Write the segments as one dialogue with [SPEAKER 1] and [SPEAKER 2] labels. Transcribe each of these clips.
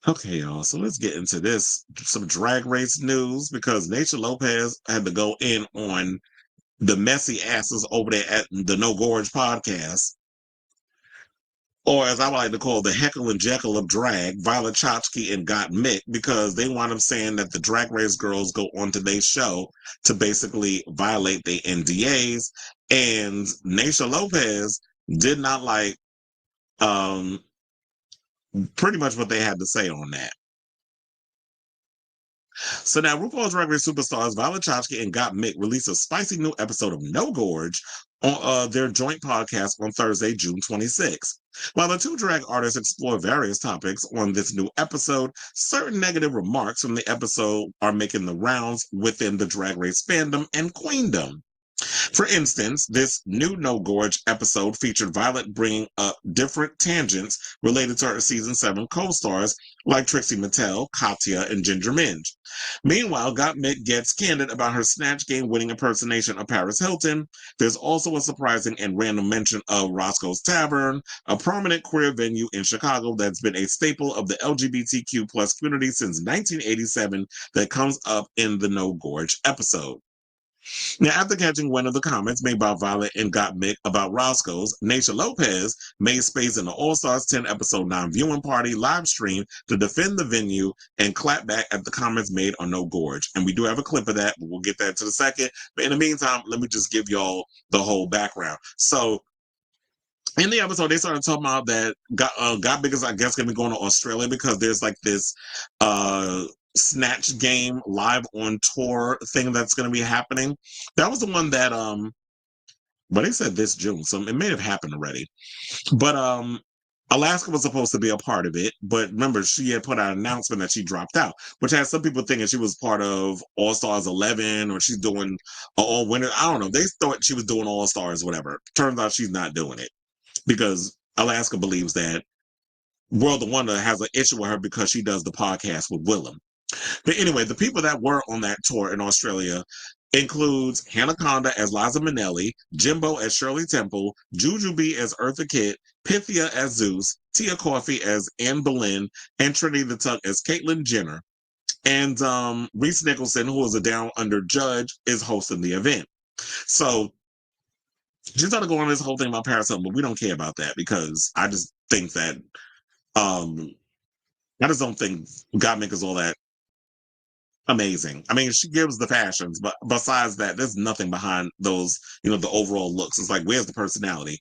[SPEAKER 1] Okay, y'all. So let's get into this. Some drag race news because Naysha Lopez had to go in on the messy asses over there at the No Gorge podcast, or as I would like to call the Heckle and Jekyll of drag, Violet Chachki and Gottmik, because they wound up saying that the drag race girls go onto their show to basically violate their NDAs. And Naysha Lopez did not like um, pretty much what they had to say on that. So now RuPaul's Drag Race Superstars Violet Chachki and Gottmik released a spicy new episode of No Gorge on their joint podcast on Thursday, June 26th. While the two drag artists explore various topics on this new episode, certain negative remarks from the episode are making the rounds within the drag race fandom and queendom. For instance, this new No Gorge episode featured Violet bringing up different tangents related to her season 7 co-stars like Trixie Mattel, Katya, and Ginger Minge. Meanwhile, Gottmik gets candid about her Snatch Game winning impersonation of Paris Hilton. There's also a surprising and random mention of Roscoe's Tavern, a prominent queer venue in Chicago that's been a staple of the LGBTQ plus community since 1987 that comes up in the No Gorge episode. Now, after catching one of the comments made by Violet and Gottmik about Roscoe's, Naysha Lopez made space in the All Stars 10 episode 9 viewing party live stream to defend the venue and clap back at the comments made on No Gorge. And we do have a clip of that, but we'll get that to the second. But in the meantime, let me just give y'all the whole background. So, in the episode, they started talking about that Gottmik is, I guess, going to be going to Australia because there's like this Snatch Game live on tour thing that's going to be happening. That was the one that but they said this June, so it may have happened already. But Alaska was supposed to be a part of it, but remember she had put out an announcement that she dropped out, which has some people thinking she was part of All Stars 11 or she's doing All Winter. I don't know. They thought she was doing All Stars, whatever. Turns out she's not doing it because Alaska believes that World of Wonder has an issue with her because she does the podcast with Willem. But anyway, the people that were on that tour in Australia includes Hannah Conda as Liza Minnelli, Jimbo as Shirley Temple, Jujubee as Eartha Kitt, Pythia as Zeus, Tia Coffey as Anne Boleyn, and Trinity the Tuck as Caitlyn Jenner. And Reese Nicholson, who is a Down Under judge, is hosting the event. So she's going to go on this whole thing about Paris Hilton, but we don't care about that because I just think that um I just don't think Gottmik is all that amazing. I mean, she gives the fashions, but besides that, there's nothing behind those, the overall looks. It's like, where's the personality?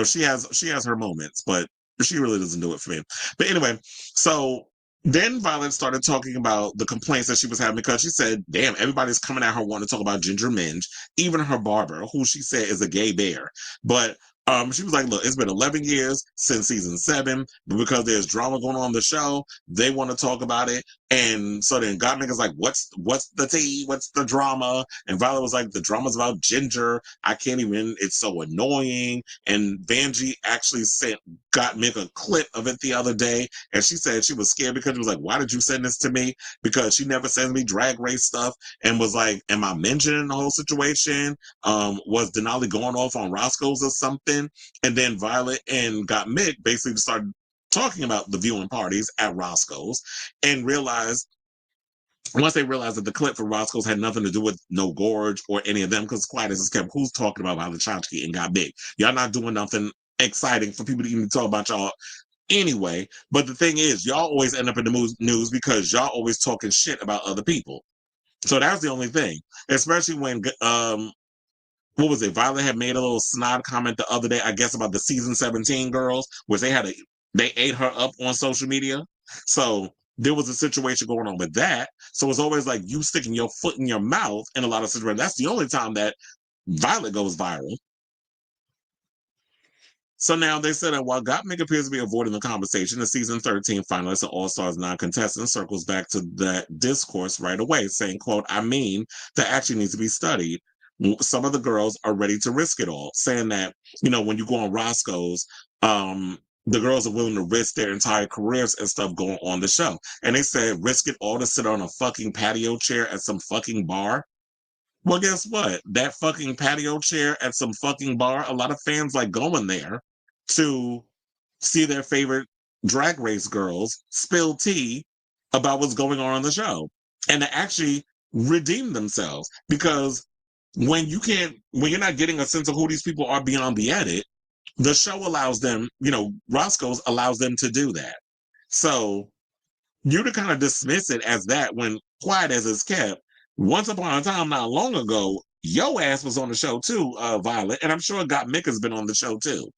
[SPEAKER 1] She has her moments, but she really doesn't do it for me. But anyway, so then Violet started talking about the complaints that she was having because she said, damn, everybody's coming at her wanting to talk about Ginger Minge, even her barber, who she said is a gay bear. But she was like, look, it's been 11 years since season 7, but because there's drama going on the show, they want to talk about it. And so then Gottmik is like, what's the tea? What's the drama? And Violet was like, the drama's about Ginger. I can't even, it's so annoying. And Vanjie actually sent Gottmik a clip of it the other day. And she said she was scared because she was like, why did you send this to me? Because she never sends me drag race stuff. And was like, am I mentioning the whole situation? Was Denali going off on Roscoe's or something? And then Violet and Gottmik basically started talking about the viewing parties at Roscoe's and once they realized that the clip for Roscoe's had nothing to do with No Gorge or any of them, because quiet as kept, who's talking about Violet Chachki and Gottmik? Y'all not doing nothing exciting for people to even talk about y'all anyway. But the thing is, y'all always end up in the news because y'all always talking shit about other people. So that's the only thing, especially when what was it? Violet had made a little snide comment the other day, I guess, about the season 17 girls, which they ate her up on social media. So there was a situation going on with that. So it's always like you sticking your foot in your mouth in a lot of situations. That's the only time that Violet goes viral. So now they said that while Gottmik appears to be avoiding the conversation, the season 13 finalists and All Stars 9 contestant circles back to that discourse right away, saying, quote, I mean, that actually needs to be studied. Some of the girls are ready to risk it all, saying that, when you go on Roscoe's, the girls are willing to risk their entire careers and stuff going on the show. And they said, risk it all to sit on a fucking patio chair at some fucking bar. Well, guess what? That fucking patio chair at some fucking bar, a lot of fans like going there to see their favorite, Drag Race girls spill tea about what's going on the show and to actually redeem themselves. Because when you're not getting a sense of who these people are beyond the edit, the show allows them, Roscoe's allows them to do that. So you to kind of dismiss it as that when quiet as it's kept, once upon a time, not long ago, your ass was on the show too, Violet, and I'm sure Gottmik has been on the show too.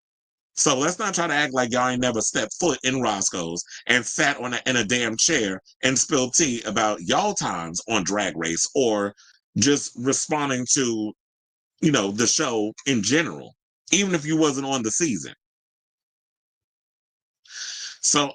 [SPEAKER 1] So let's not try to act like y'all ain't never stepped foot in Roscoe's and sat in a damn chair and spilled tea about y'all times on Drag Race or just responding to, the show in general, even if you wasn't on the season. So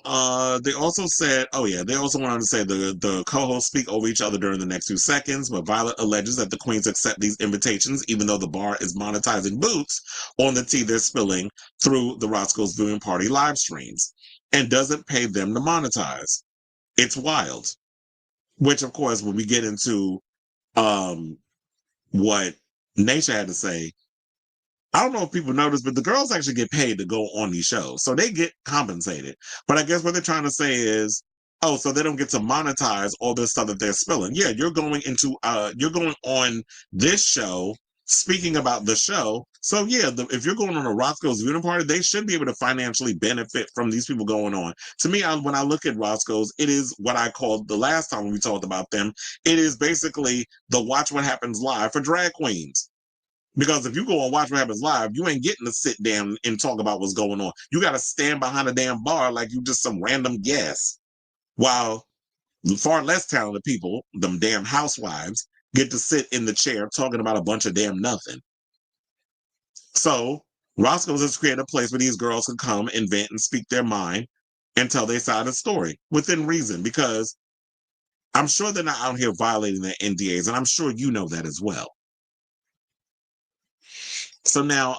[SPEAKER 1] they also said, oh yeah, they also wanted to say the co-hosts speak over each other during the next 2 seconds, but Violet alleges that the queens accept these invitations even though the bar is monetizing boots on the tea they're spilling through the Roscoe's viewing party live streams and doesn't pay them to monetize. It's wild. Which of course, when we get into what Naysha had to say, I don't know if people notice, but the girls actually get paid to go on these shows. So they get compensated. But I guess what they're trying to say is, oh, so they don't get to monetize all this stuff that they're spilling. Yeah, you're going on this show, speaking about the show. So yeah, if you're going on a Roscoe's viewing party, they should be able to financially benefit from these people going on. To me, when I look at Roscoe's, it is what I called the last time we talked about them. It is basically the Watch What Happens Live for drag queens. Because if you go and watch what happens live, you ain't getting to sit down and talk about what's going on. You got to stand behind a damn bar like you just some random guest. While the far less talented people, them damn housewives, get to sit in the chair talking about a bunch of damn nothing. So Roscoe's has created a place where these girls can come and vent and speak their mind and tell their side of the story within reason. Because I'm sure they're not out here violating their NDAs, and I'm sure you know that as well. So now,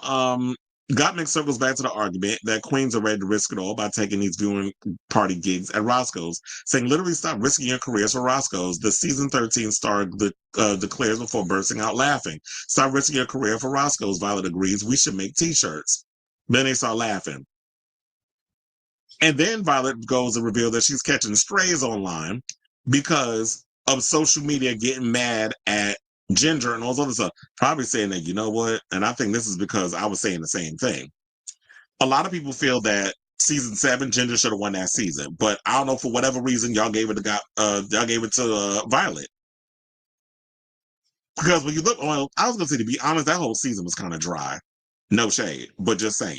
[SPEAKER 1] Gottmik circles back to the argument that queens are ready to risk it all by taking these viewing party gigs at Roscoe's, saying literally stop risking your careers for Roscoe's. The season 13 star declares before bursting out laughing. Stop risking your career for Roscoe's. Violet agrees. We should make t-shirts. Then they start laughing. And then Violet goes to reveal that she's catching strays online because of social media getting mad at Ginger and all this other stuff, probably saying that, you know what, and I think this is because I was saying the same thing. A lot of people feel that season 7, Ginger should have won that season, but I don't know, for whatever reason, y'all gave it to Violet. Because when you look, well, I was gonna say, to be honest, that whole season was kind of dry. No shade, but just saying.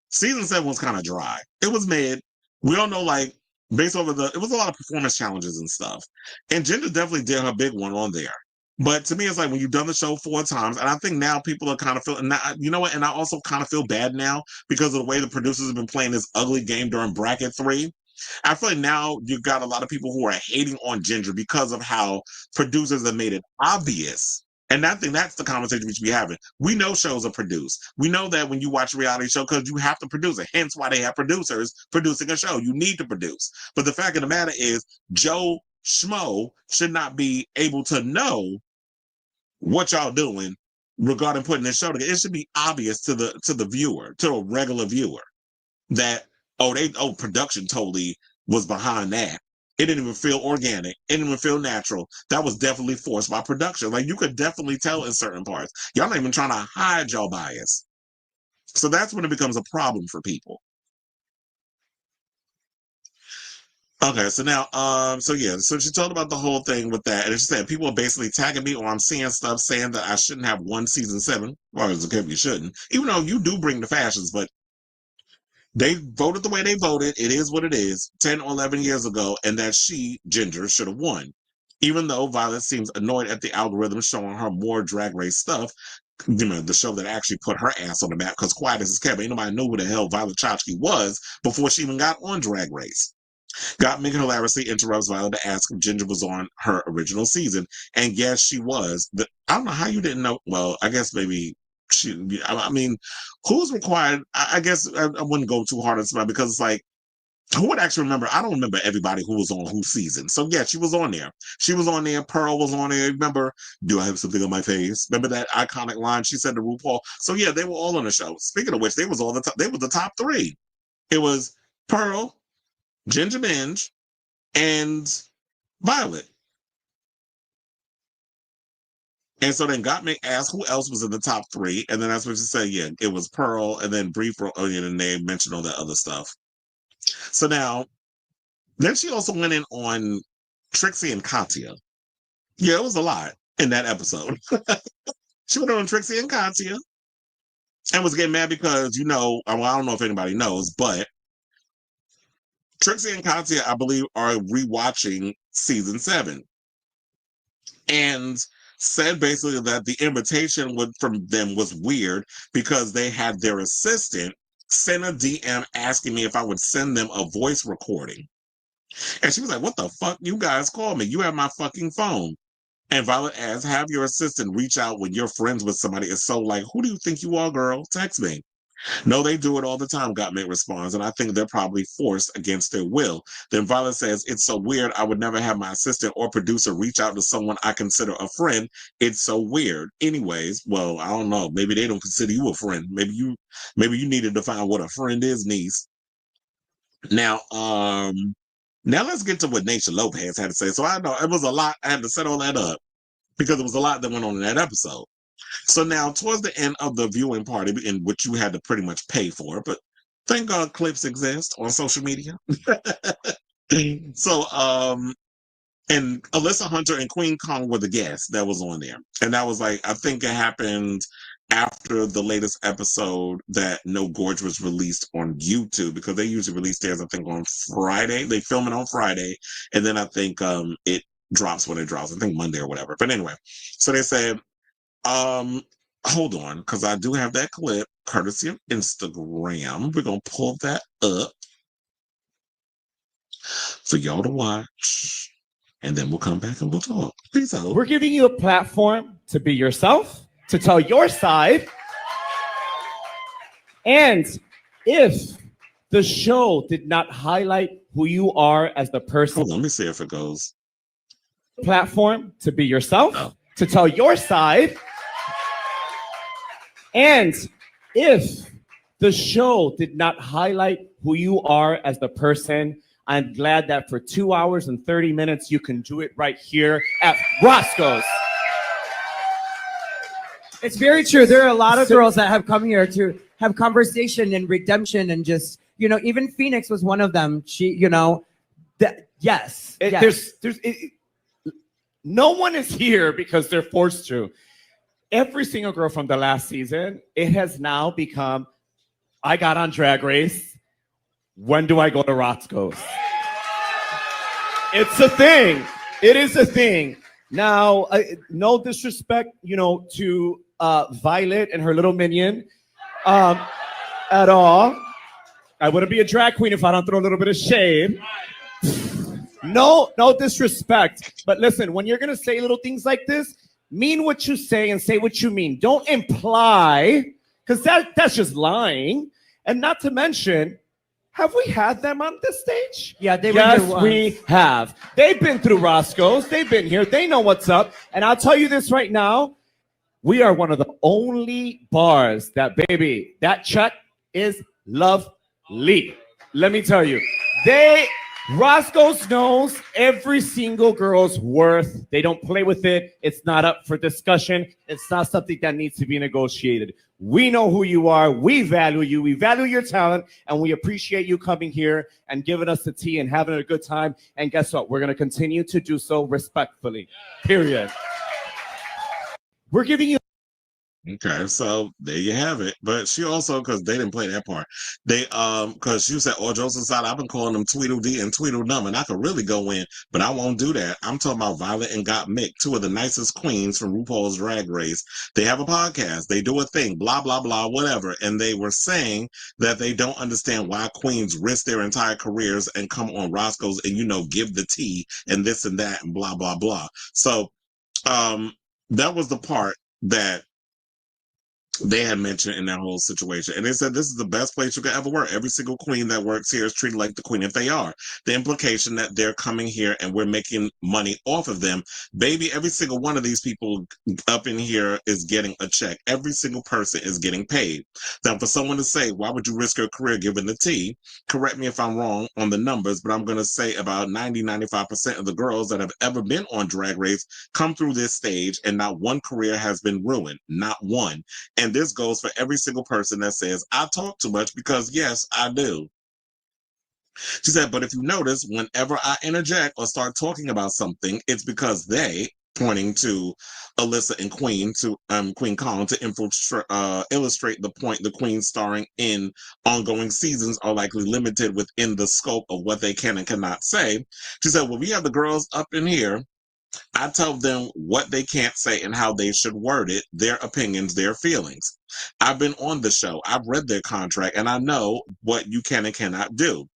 [SPEAKER 1] Season 7 was kind of dry. It was mid. We don't know, like, based over it was a lot of performance challenges and stuff. And Ginger definitely did her big one on there. But to me, it's like when you've done the show 4 times, and I think now people are kind of feeling, you know what, and I also kind of feel bad now because of the way the producers have been playing this ugly game during bracket 3. I feel like now you've got a lot of people who are hating on Ginger because of how producers have made it obvious. And I think that's the conversation we should be having. We know shows are produced. We know that when you watch a reality show, because you have to produce it. Hence why they have producers producing a show. You need to produce. But the fact of the matter is, Joe Schmo should not be able to know what y'all doing regarding putting this show together. It should be obvious to the viewer, to a regular viewer, that production totally was behind that. It didn't even feel organic. It didn't even feel natural. That was definitely forced by production. Like, you could definitely tell in certain parts. Y'all not even trying to hide y'all bias. So that's when it becomes a problem for people. Okay, so now, so she told about the whole thing with that, and she said people are basically tagging me, or I'm seeing stuff saying that I shouldn't have won season 7. Well, as a kid, you shouldn't, even though you do bring the fashions, but they voted the way they voted. It is what it is. 10 or 11 years ago, and that she, Ginger, should have won. Even though Violet seems annoyed at the algorithm showing her more Drag Race stuff, the show that actually put her ass on the map, because quiet as it's kept, ain't nobody knew who the hell Violet Chachki was before she even got on Drag Race. Gottmik hilariously interrupts Violet to ask if Ginger was on her original season, and yes, she was. I don't know how you didn't know. Well, I guess maybe I mean, who's required? I guess I wouldn't go too hard on somebody, because it's like, who would actually remember? I don't remember everybody who was on whose season. So yeah, she was on there. She was on there. Pearl was on there. Remember, do I have something on my face? Remember that iconic line she said to RuPaul? So yeah, they were all on the show. Speaking of which, they was all the top. They were the top 3. It was Pearl, Ginger Minge, and Violet. And so then Gottmik asked who else was in the top three, and then that's what she said. Yeah, it was Pearl, and then and they mentioned all that other stuff. So now, then she also went in on Trixie and Katya. Yeah, it was a lot in that episode. She went on Trixie and Katya and was getting mad because, well, I don't know if anybody knows, but Trixie and Katya, I believe, are rewatching season 7. And said basically that the invitation from them was weird because they had their assistant send a DM asking me if I would send them a voice recording. And she was like, what the fuck? You guys call me. You have my fucking phone. And Violet asked, have your assistant reach out when you're friends with somebody. It's so like, who do you think you are, girl? Text me. No, they do it all the time, Gottmik responds, and I think they're probably forced against their will. Then Violet says, it's so weird. I would never have my assistant or producer reach out to someone I consider a friend. It's so weird. Anyways, well, I don't know. Maybe they don't consider you a friend. Maybe you need to define what a friend is, niece. Now let's get to what Naysha Lopez had to say. So I know it was a lot. I had to set all that up because it was a lot that went on in that episode. So now, towards the end of the viewing party, in which you had to pretty much pay for, but thank God clips exist on social media. So, and Alyssa Hunter and Queen Kong were the guests that was on there. And that was like, I think it happened after the latest episode that No Gorge was released on YouTube, because they usually release theirs, I think, on Friday. They film it on Friday. And then I think it drops when it drops. I think Monday or whatever. But anyway, so they said, hold on, because I do have that clip courtesy of Instagram. We're gonna pull that up for y'all to watch, and then we'll come back and we'll talk. Peace out.
[SPEAKER 2] We're giving you a platform to be yourself, to tell your side, and if the show did not highlight who you are as the person,
[SPEAKER 1] hold on, let me see if it goes.
[SPEAKER 2] Platform to be yourself, to tell your side. And if the show did not highlight who you are as the person, I'm glad that for 2 hours and 30 minutes, you can do it right here at Roscoe's.
[SPEAKER 3] It's very true. There are a lot of girls that have come here to have conversation and redemption and just, even Phoenix was one of them. She, yes.
[SPEAKER 2] No one is here because they're forced to. Every single girl from the last season, it has now become, I got on Drag Race. When do I go to Roscoe's? It's a thing. It is a thing. Now, no disrespect, to Violet and her little minion at all. I wouldn't be a drag queen if I don't throw a little bit of shade. No disrespect. But listen, when you're going to say little things like this, mean what you say and say what you mean. Don't imply, because that's just lying. And not to mention, have we had them on this stage?
[SPEAKER 3] Yeah, they were
[SPEAKER 2] yes,
[SPEAKER 3] here once.
[SPEAKER 2] We have. They've been through Roscoe's. They've been here. They know what's up. And I'll tell you this right now. We are one of the only bars that, baby, that check is lovely. Let me tell you. Roscoe's knows every single girl's worth. They don't play with it. It's not up for discussion. It's not something that needs to be negotiated. We know who you are. We value you. We value your talent. And we appreciate you coming here and giving us the tea and having a good time. And guess what? We're going to continue to do so respectfully. Period. We're giving you.
[SPEAKER 1] Okay, so there you have it. But she also, because they didn't play that part, because she said, "Oh, Joseph side, I've been calling them Tweedledee and Tweedledum, and I could really go in, but I won't do that." I'm talking about Violet and Gottmik, two of the nicest queens from RuPaul's Drag Race. They have a podcast, they do a thing, blah blah blah, whatever, and they were saying that they don't understand why queens risk their entire careers and come on Roscoe's and give the tea and this and that and blah blah blah. So, that was the part that they had mentioned in that whole situation. And they said this is the best place you could ever work. Every single queen that works here is treated like the queen if they are. The implication that they're coming here and we're making money off of them. Baby, every single one of these people up in here is getting a check. Every single person is getting paid. Now, for someone to say, why would you risk your career given the tea? Correct me if I'm wrong on the numbers, but I'm going to say about 90-95% of the girls that have ever been on Drag Race come through this stage and not one career has been ruined. Not one. And this goes for every single person that says, I talk too much, because yes, I do. She said, but if you notice, whenever I interject or start talking about something, it's because they, pointing to Alyssa and Queen, to Queen Kong, to illustrate the point, the queens starring in ongoing seasons are likely limited within the scope of what they can and cannot say. She said, well, we have the girls up in here. I tell them what they can't say and how they should word it, their opinions, their feelings. I've been on the show. I've read their contract and I know what you can and cannot do.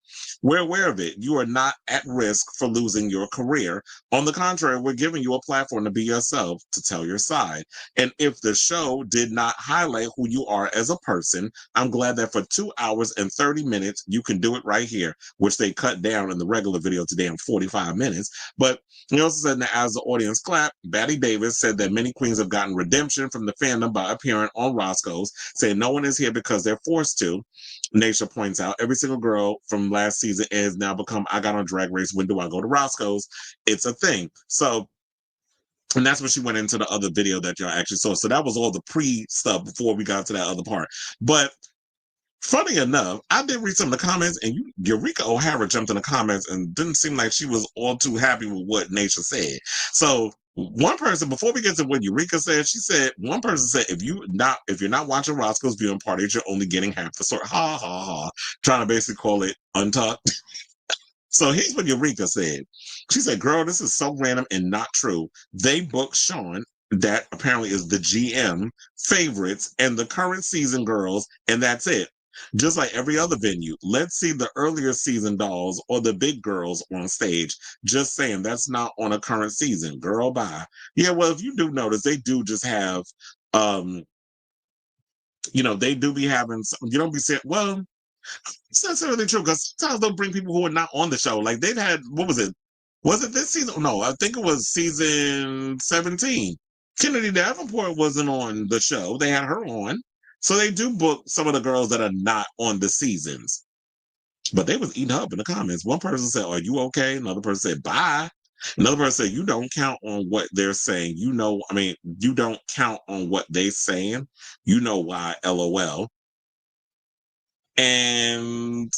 [SPEAKER 1] We're aware of it. You are not at risk for losing your career. On the contrary, we're giving you a platform to be yourself, to tell your side. And if the show did not highlight who you are as a person, I'm glad that for 2 hours and 30 minutes, you can do it right here, which they cut down in the regular video to damn 45 minutes. But he also said that as the audience clapped, Batty Davis said that many queens have gotten redemption from the fandom by appearing on Roscoe's, saying no one is here because they're forced to. Naysha points out every single girl from last season has now become, I got on Drag Race, when do I go to Roscoe's? It's a thing. So, and that's when she went into the other video that y'all actually saw. So that was all the pre-stuff before we got to that other part. But funny enough, I did read some of the comments, and Eureka O'Hara jumped in the comments and didn't seem like she was all too happy with what Naysha said. So one person, before we get to what Eureka said, she said, one person said, if you're not watching Roscoe's viewing parties, you're only getting half the story. Ha ha ha. Trying to basically call it untucked. So here's what Eureka said. She said, girl, this is so random and not true. They booked Sean, that apparently is the GM, favorites, and the current season girls, and that's it. Just like every other venue, let's see the earlier season dolls or the big girls on stage. Just saying, that's not on a current season. Girl, bye. Yeah, well, if you do notice, they do just have, they do be having, you don't be saying, well, it's not necessarily true, because sometimes they'll bring people who are not on the show. Like they've had, what was it? Was it this season? No, I think it was season 17. Kennedy Davenport wasn't on the show. They had her on. So they do book some of the girls that are not on the seasons. But they was eating up in the comments. One person said, are you okay? Another person said, bye. Another person said, you don't count on what they're saying. You don't count on what they're saying. You know why, LOL. And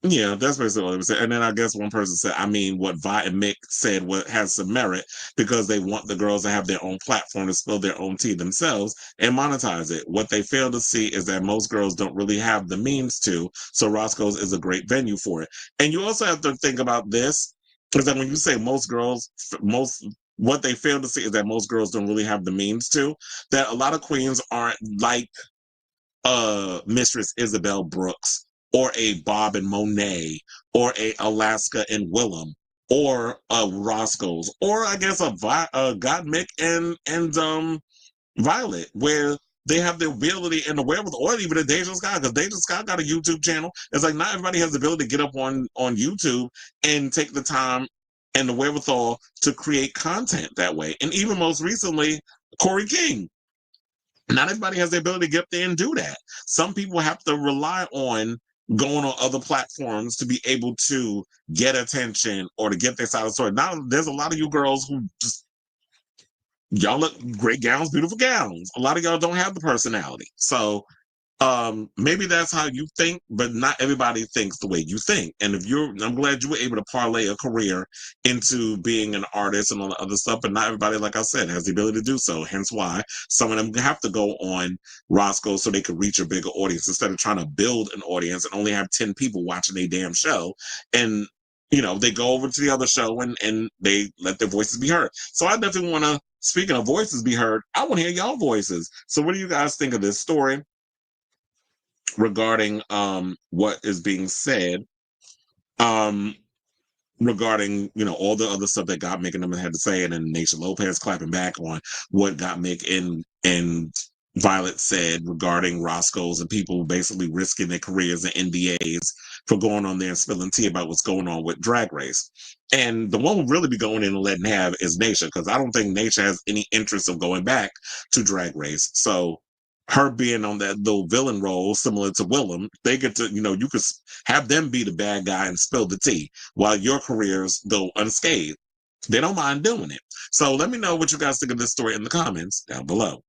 [SPEAKER 1] yeah, that's basically what it was. And then I guess one person said, what Vi and Mick said has some merit, because they want the girls to have their own platform to spill their own tea themselves and monetize it. What they fail to see is that most girls don't really have the means to, so Roscoe's is a great venue for it. And you also have to think about this, is that when you say what they fail to see is that most girls don't really have the means to, that a lot of queens aren't like Mistress Isabel Brooks, or a Bob and Monet, or a Alaska and Willem, or a Roscoe's, or I guess a Gottmik and Violet, where they have the ability and the wherewithal, or even a Deja Scott, because Deja Scott got a YouTube channel. It's like not everybody has the ability to get up on YouTube and take the time and the wherewithal to create content that way. And even most recently, Corey King. Not everybody has the ability to get up there and do that. Some people have to rely on going on other platforms to be able to get attention or to get their side of the story. Now, there's a lot of you girls who just, y'all look great gowns, beautiful gowns. A lot of y'all don't have the personality. So maybe that's how you think, but not everybody thinks the way you think. And I'm glad you were able to parlay a career into being an artist and all the other stuff, but not everybody, like I said, has the ability to do so. Hence why some of them have to go on Roscoe so they could reach a bigger audience, instead of trying to build an audience and only have 10 people watching a damn show. And they go over to the other show and they let their voices be heard. So I definitely want to, speaking of voices be heard, I want to hear y'all voices. So what do you guys think of this story regarding what is being said, regarding all the other stuff that Gottmik and them had to say, and then Naysha Lopez clapping back on what Gottmik and And Violet said regarding Roscoe's and people basically risking their careers and NDAs for going on there and spilling tea about what's going on with Drag Race. And the one who really be going in and letting have is Naysha, because I don't think Naysha has any interest of going back to Drag Race. So her being on that little villain role, similar to Willem, they get to, you could have them be the bad guy and spill the tea while your careers go unscathed. They don't mind doing it. So let me know what you guys think of this story in the comments down below.